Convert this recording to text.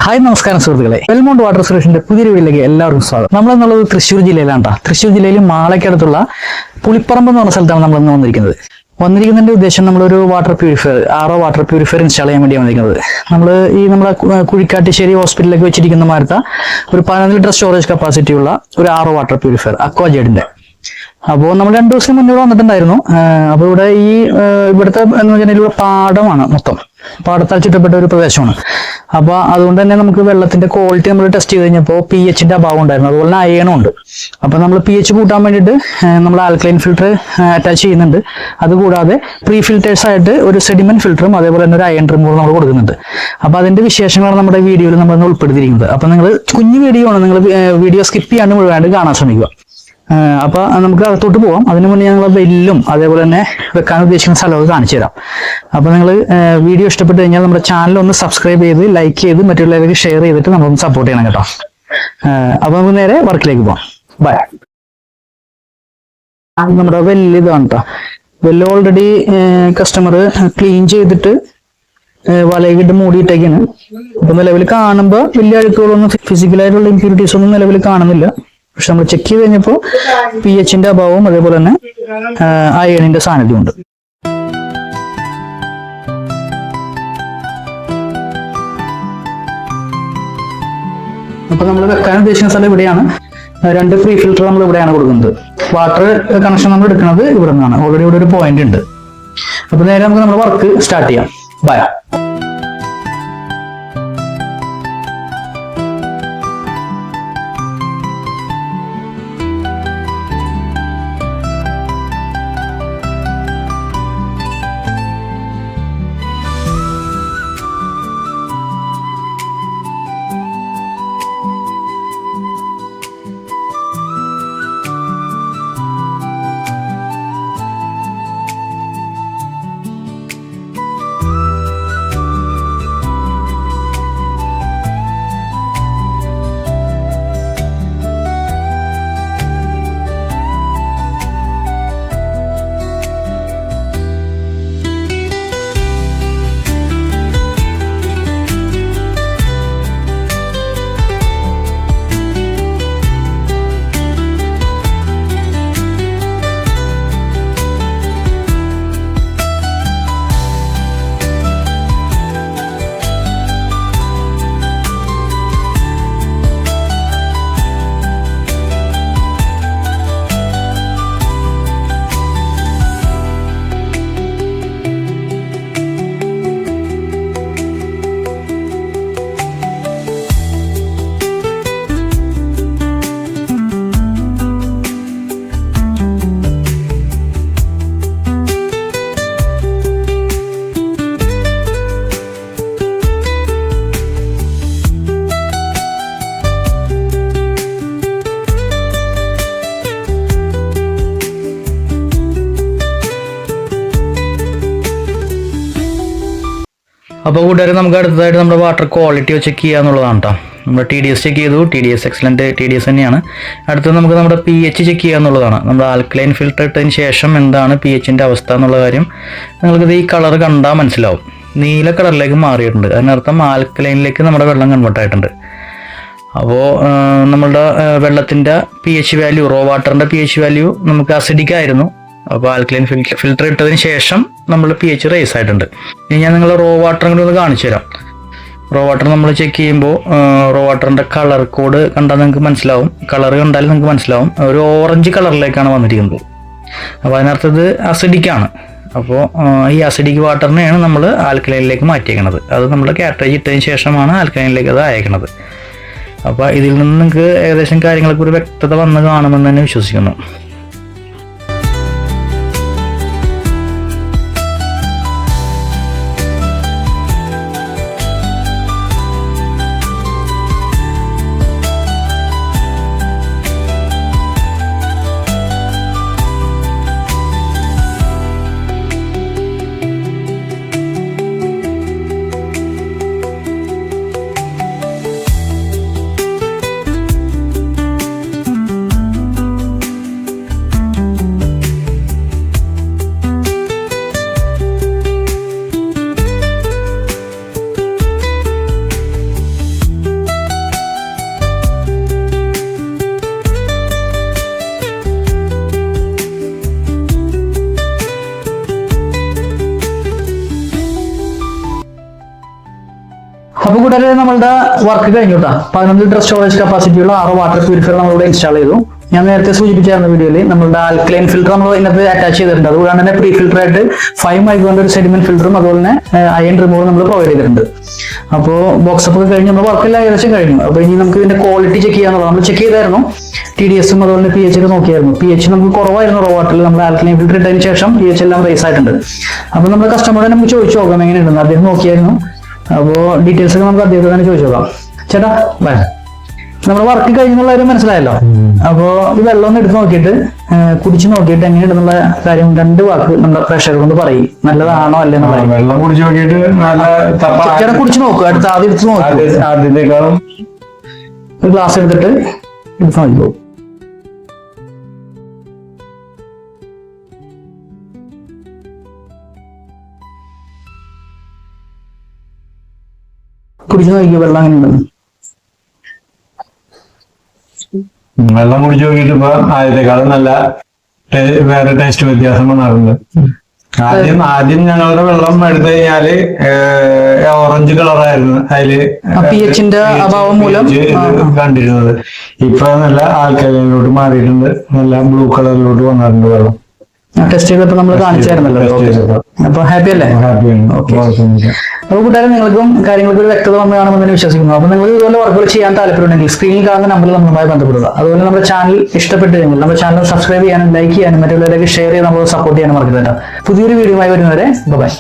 Hi നമസ്കാരം സുഹൃത്തുക്കളെ, വെൽമൗണ്ട് water സൊല്യൂഷന്റെ പുതിയൊരു വീട്ടിലേക്ക് എല്ലാവർക്കും സ്വാഗതം. നമ്മളെന്നുള്ളത് തൃശ്ശൂർ ജില്ലയിലാണ്. തൃശ്ശൂർ ജില്ലയിൽ മാളയ്ക്കടുത്തുള്ള പുളിപ്പറമ്പ് എന്ന് പറഞ്ഞ സ്ഥലത്താണ് നമ്മൾ ഇന്ന് വന്നിരിക്കുന്നതിന്റെ ഉദ്ദേശം നമ്മളൊരു water purifier water purifier install ചെയ്യാൻ വേണ്ടിയാണ് വന്നിരിക്കുന്നത്. നമ്മുടെ കുഴിക്കാട്ടിശ്ശേരി ഹോസ്പിറ്റലിലേക്ക് വെച്ചിരിക്കുന്ന മാരത്ത ഒരു 15 ലിറ്റർ സ്റ്റോറേജ് കപ്പാസിറ്റി ഉള്ള ഒരു വാട്ടർ പ്യൂരിഫയർ അക്വാജേഡിന്റെ. അപ്പോൾ നമ്മൾ 2 ദിവസം മുന്നേ വന്നിട്ടുണ്ടായിരുന്നു. അപ്പോൾ ഇവിടുത്തെ എന്ന് വെച്ചാൽ ഇവിടെ പാടമാണ്, മൊത്തം പാടത്താൽ ചുറ്റപ്പെട്ട ഒരു പ്രദേശമാണ്. അപ്പോൾ അതുകൊണ്ട് തന്നെ നമുക്ക് വെള്ളത്തിന്റെ ക്വാളിറ്റി നമ്മൾ ടെസ്റ്റ് ചെയ്ത് കഴിഞ്ഞപ്പോൾ pHന്റെ അഭാവം ഉണ്ടായിരുന്നു, അതുപോലെ തന്നെ അയണും ഉണ്ട്. അപ്പോൾ നമ്മൾ pH കൂട്ടാൻ വേണ്ടിയിട്ട് നമ്മൾ ആൽക്കലൈൻ ഫിൽറ്റർ അറ്റാച്ച് ചെയ്യുന്നുണ്ട്. അതുകൂടാതെ പ്രീ ഫിൽറ്റേഴ്സ് ആയിട്ട് ഒരു സെഡിമെന്റ് ഫിൽറ്ററും അതേപോലെ തന്നെ ഒരു അയൺ റിമൂവർ നമ്മൾ കൊടുക്കുന്നുണ്ട്. അപ്പോൾ അതിന്റെ വിശേഷങ്ങളാണ് നമ്മുടെ വീഡിയോയിൽ നമ്മൾ ഉൾപ്പെടുത്തിയിരിക്കുന്നത്. അപ്പോൾ നിങ്ങൾ കുഞ്ഞു വീഡിയോ ആണ്, നിങ്ങൾ വീഡിയോ സ്കിപ്പ് ചെയ്യാണ്ട് മുഴുവനായിട്ട് കാണാൻ ശ്രമിക്കുക. അപ്പൊ നമുക്ക് അകത്തോട്ട് പോവാം. അതിനു മുന്നേ ഞങ്ങൾ ബെല്ലും അതേപോലെ തന്നെ വെക്കാൻ ഉദ്ദേശിക്കുന്ന സ്ഥലമൊക്കെ കാണിച്ചു തരാം. അപ്പൊ നിങ്ങൾ വീഡിയോ ഇഷ്ടപ്പെട്ട് കഴിഞ്ഞാൽ നമ്മുടെ ചാനൽ ഒന്ന് സബ്സ്ക്രൈബ് ചെയ്ത് ലൈക്ക് ചെയ്ത് മറ്റുള്ളവർക്ക് ഷെയർ ചെയ്തിട്ട് നമ്മളൊന്ന് സപ്പോർട്ട് ചെയ്യണം കേട്ടോ. അപ്പൊ നമുക്ക് നേരെ വർക്കിലേക്ക് പോവാം. ബൈ. നമ്മുടെ വെല്ല് ഇതാണ് കേട്ടോ. വെല്ല് ഓൾറെഡി കസ്റ്റമർ ക്ലീൻ ചെയ്തിട്ട് വലയിട്ട് മൂടിയിട്ടേക്കാണ്. അപ്പൊ നിലവിൽ കാണുമ്പോൾ വലിയ അഴുക്കുകളൊന്നും ഫിസിക്കലായിട്ടുള്ള ഇംപ്യൂരിറ്റീസ് ഒന്നും നിലവിൽ കാണുന്നില്ല. പക്ഷെ നമ്മൾ ചെക്ക് ചെയ്ത് കഴിഞ്ഞപ്പോൾ pHന്റെ അഭാവവും അതേപോലെ തന്നെ അയണിന്റെ സാന്നിധ്യമുണ്ട്. അപ്പൊ നമ്മൾ വെക്കാൻ ഉദ്ദേശിക്കുന്ന സ്ഥലം ഇവിടെയാണ്. 2 പ്രീ ഫിൽറ്റർ നമ്മൾ ഇവിടെയാണ് കൊടുക്കുന്നത്. വാട്ടർ കണക്ഷൻ നമ്മൾ എടുക്കുന്നത് ഇവിടെ നിന്നാണ്. ഓൾറെഡി ഇവിടെ ഒരു പോയിന്റ് ഉണ്ട്. അപ്പൊ നേരെ നമുക്ക് നമ്മുടെ വർക്ക് സ്റ്റാർട്ട് ചെയ്യാം. ബൈ. അപ്പോൾ കൂട്ടുകാരെ, നമുക്ക് അടുത്തതായിട്ട് നമ്മുടെ വാട്ടർ ക്വാളിറ്റി ചെക്ക് ചെയ്യുക എന്നുള്ളതാണ് കേട്ടോ. നമ്മൾ TDS ചെക്ക് ചെയ്തു. TDS എക്സലൻറ്റ് TDS തന്നെയാണ്. അടുത്തത് നമുക്ക് നമ്മുടെ pH ചെക്ക് ചെയ്യുക എന്നുള്ളതാണ്. നമ്മൾ ആൽക്കലൈൻ ഫിൽറ്റർ ഇട്ടതിന് ശേഷം എന്താണ് pHന്റെ അവസ്ഥ എന്നുള്ള കാര്യം നിങ്ങൾക്കിത് ഈ കളർ കണ്ടാൽ മനസ്സിലാവും. നീല കളറിലേക്ക് മാറിയിട്ടുണ്ട്. അതിനർത്ഥം ആൽക്കലൈനിലേക്ക് നമ്മുടെ വെള്ളം കൺവേർട്ട് ആയിട്ടുണ്ട്. അപ്പോൾ നമ്മളുടെ വെള്ളത്തിൻ്റെ pH വാല്യൂ, വാട്ടറിൻ്റെ pH വാല്യൂ നമുക്ക് അസിഡിക് ആയിരുന്നു. അപ്പോൾ ആൽക്കലൈൻ ഫിൽറ്റർ ഇട്ടതിന് ശേഷം നമ്മൾ pH റേസ് ആയിട്ടുണ്ട്. ഇനി ഞാൻ നിങ്ങൾ വാട്ടറും കൂടി ഒന്ന് കാണിച്ചു തരാം. വാട്ടർ നമ്മൾ ചെക്ക് ചെയ്യുമ്പോൾ വാട്ടറിൻ്റെ കളർ കോഡ് കണ്ടാൽ നിങ്ങൾക്ക് മനസ്സിലാവും. കളർ കണ്ടാൽ നിങ്ങൾക്ക് മനസ്സിലാവും. ഒരു ഓറഞ്ച് കളറിലേക്കാണ് വന്നിരിക്കുന്നത്. അപ്പോൾ അതിനർത്ഥം ഇത് അസിഡിക്കാണ്. അപ്പോൾ ഈ അസിഡിക് വാട്ടറിനെയാണ് നമ്മൾ ആൽക്കലൈനിലേക്ക് മാറ്റിയേക്കുന്നത്. അത് നമ്മൾ കാറ്ററേജ് ഇട്ടതിന് ശേഷമാണ് ആൽക്കലൈനിലേക്ക് അത് അയക്കുന്നത്. അപ്പോൾ ഇതിൽ നിന്ന് നിങ്ങൾക്ക് ഏകദേശം കാര്യങ്ങൾക്ക് ഒരു വ്യക്തത വന്ന് കാണുമെന്ന് തന്നെ വിശ്വസിക്കുന്നു. കൂട്ടുകാരെ നമ്മളുടെ വർക്ക് കഴിഞ്ഞു കേട്ടോ. 11 ലിറ്റർ സ്റ്റോറേജ് കപ്പാസിറ്റിയുള്ള 6 വാട്ടർ പ്യൂരിഫയർ നമ്മളിവിടെ ഇൻസ്റ്റാൾ ചെയ്തു. ഞാൻ നേരത്തെ സൂചിപ്പിച്ചായിരുന്നു വീഡിയോയിൽ നമ്മളുടെ ആൽക്കലൈൻ ഫിൽറ്റർ നമ്മൾ ഇതിനകത്ത് അറ്റാച്ച് ചെയ്തിട്ടുണ്ട്. അതുകൂടാണ്ട് തന്നെ പ്രീ ഫിൽറ്റർ ആയിട്ട് 5 മൈക്രോന്റെ ഒരു സെഡിമെന്റ് ഫിൽറ്ററും അതുപോലെ തന്നെ അയൺ റിമൂവർ നമ്മൾ പ്രൊവൈഡ് ചെയ്തിട്ടുണ്ട്. അപ്പോൾ ബോക്സ് അപ്പ് ഒക്കെ കഴിഞ്ഞ് നമ്മൾ വർക്കെല്ലാം ഏകദേശം കഴിഞ്ഞു. അപ്പോൾ ഇനി നമുക്ക് ഇതിന്റെ ക്വാളിറ്റി ചെക്ക് ചെയ്യാന്നുള്ളത് നമ്മൾ ചെക്ക് ചെയ്തായിരുന്നു. TDS അതുപോലെ തന്നെ pH ഒക്കെ നോക്കിയായിരുന്നു. pH നമുക്ക് കുറവായിരുന്നു റോ വാട്ടറിൽ. നമ്മൾ ആൽക്കലൈൻ ഫിൽറ്റർ ഇട്ടതിന് ശേഷം pH എല്ലാം റേസ് ആയിട്ടുണ്ട്. അപ്പോൾ നമ്മൾ കസ്റ്റമറോട് നമുക്ക് ചോദിച്ചു നോക്കാം എങ്ങനെയുണ്ടെന്ന്. അദ്ദേഹം നോക്കിയായിരുന്നു. അപ്പോൾ ഡീറ്റെയിൽസ് ഒക്കെ നമുക്ക് അദ്ദേഹത്തെ തന്നെ ചോദിച്ചു നോക്കാം. ചേട്ടാ ബൈ. നമ്മുടെ വർക്ക് കഴിഞ്ഞുള്ള കാര്യം മനസ്സിലായല്ലോ. അപ്പോ ഈ വെള്ളം ഒന്ന് എടുത്ത് നോക്കിയിട്ട് കുടിച്ചു നോക്കിയിട്ട് എങ്ങനെയുണ്ടെന്നുള്ള കാര്യം 2 വാക്ക് നമ്മുടെ പ്രേക്ഷകർ കൊണ്ട് പറയും. നല്ലതാണോ അല്ലെന്ന് പറയും. വെള്ളം കുടിച്ചു നോക്കിയിട്ട് ചേട്ടാ കുടിച്ചു നോക്കുക. അടുത്ത് ആദ്യം എടുത്ത് നോക്കുക. ആദ്യത്തെക്കാളും ഒരു ഗ്ലാസ് എടുത്തിട്ട് എടുത്ത് നോക്കിക്കോ. കുടിച്ചു നോക്കിയോ വെള്ളം എങ്ങനെയുണ്ടെന്ന്. വെള്ളം കുടിച്ചു നോക്കിയിട്ട് ഇപ്പൊ ആദ്യത്തെക്കാളും നല്ല വേറെ ടേസ്റ്റ് വ്യത്യാസം വന്നിട്ടുണ്ട്. ആദ്യം ഞങ്ങളുടെ വെള്ളം എടുത്തു കഴിഞ്ഞാല് ഓറഞ്ച് കളറായിരുന്നു അതില് pH-ന്റെ അഭാവം മൂലം കണ്ടിരുന്നത്. ഇപ്പൊ നല്ല ആൽക്കലൈനിലോട്ട് മാറിയിട്ടുണ്ട്. നല്ല ബ്ലൂ കളറിലോട്ട് വന്നിട്ടുണ്ട് വെള്ളം. ടെസ്റ്റ് ചെയ്തപ്പോ നമ്മൾ കാണിച്ചായിരുന്നല്ലോ. അപ്പൊ ഹാപ്പി അല്ലേ? അപ്പോൾ കൂട്ടുകാരെ നിങ്ങൾക്കും കാര്യങ്ങൾക്ക് ഒരു വ്യക്തത വന്ന് കാണുമെന്ന് വിശ്വസിക്കുന്നു. അപ്പോൾ നിങ്ങൾ ഇതുപോലെ വർക്കുകൾ ചെയ്യാൻ താല്പര്യമുണ്ടെങ്കിൽ സ്ക്രീനിൽ കാണുന്ന നമ്പറിൽ നമ്മളുമായി ബന്ധപ്പെടുക. അതുപോലെ നമ്മുടെ ചാനൽ ഇഷ്ടപ്പെട്ട് കഴിഞ്ഞാൽ നമ്മുടെ ചാനൽ സബ്സ്ക്രൈബ് ചെയ്യാനും ലൈക്ക് ചെയ്യാനും മറ്റുള്ളവരേക്ക് ഷെയർ ചെയ്ത് നമ്മൾ സപ്പോർട്ട് ചെയ്യാനും മറക്കരുത്. പുതിയൊരു വീഡിയോയുമായി വരുന്നവരെ ബൈ.